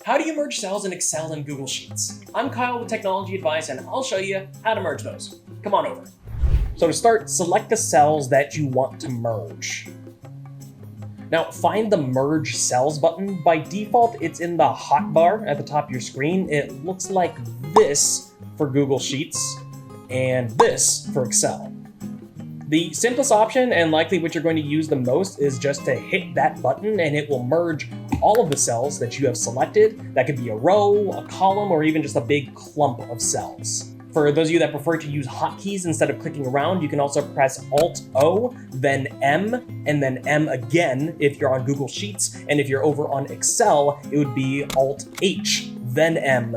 How do you merge cells in Excel and Google Sheets? I'm Kyle with Technology Advice, and I'll show you how to merge those. Come on over. So to start, select the cells that you want to merge. Now find the Merge Cells button. By default, it's in the hotbar at the top of your screen. It looks like this for Google Sheets and this for Excel. The simplest option, and likely what you're going to use the most, is just to hit that button and it will merge all of the cells that you have selected. That could be a row, a column, or even just a big clump of cells. For those of you that prefer to use hotkeys instead of clicking around, you can also press Alt-O, then M, and then M again if you're on Google Sheets. And if you're over on Excel, it would be Alt-H, then M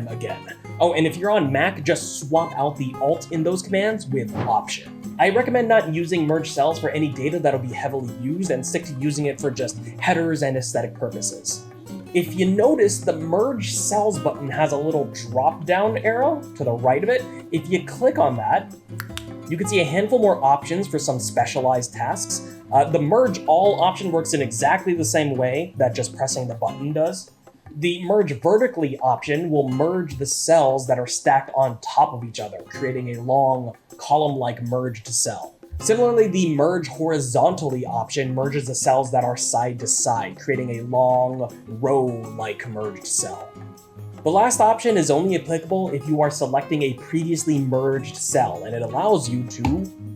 again. Oh, and if you're on Mac, just swap out the Alt in those commands with Option. I recommend not using merge cells for any data that'll be heavily used, and stick to using it for just headers and aesthetic purposes. If you notice, the Merge Cells button has a little drop-down arrow to the right of it. If you click on that, you can see a handful more options for some specialized tasks. The Merge All option works in exactly the same way that just pressing the button does. The Merge Vertically option will merge the cells that are stacked on top of each other, creating a long column-like merged cell. Similarly, the Merge Horizontally option merges the cells that are side to side, creating a long row-like merged cell. The last option is only applicable if you are selecting a previously merged cell, and it allows you to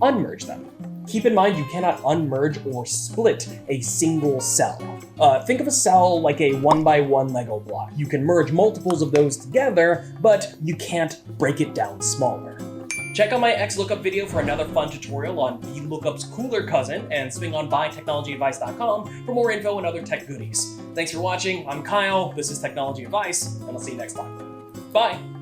unmerge them. Keep in mind you cannot unmerge or split a single cell. Think of a cell like a 1x1 Lego block. You can merge multiples of those together, but you can't break it down smaller. Check out my XLOOKUP video for another fun tutorial on VLOOKUP's cooler cousin, and swing on by TechnologyAdvice.com for more info and other tech goodies. Thanks for watching. I'm Kyle, this is Technology Advice, and I'll see you next time. Bye!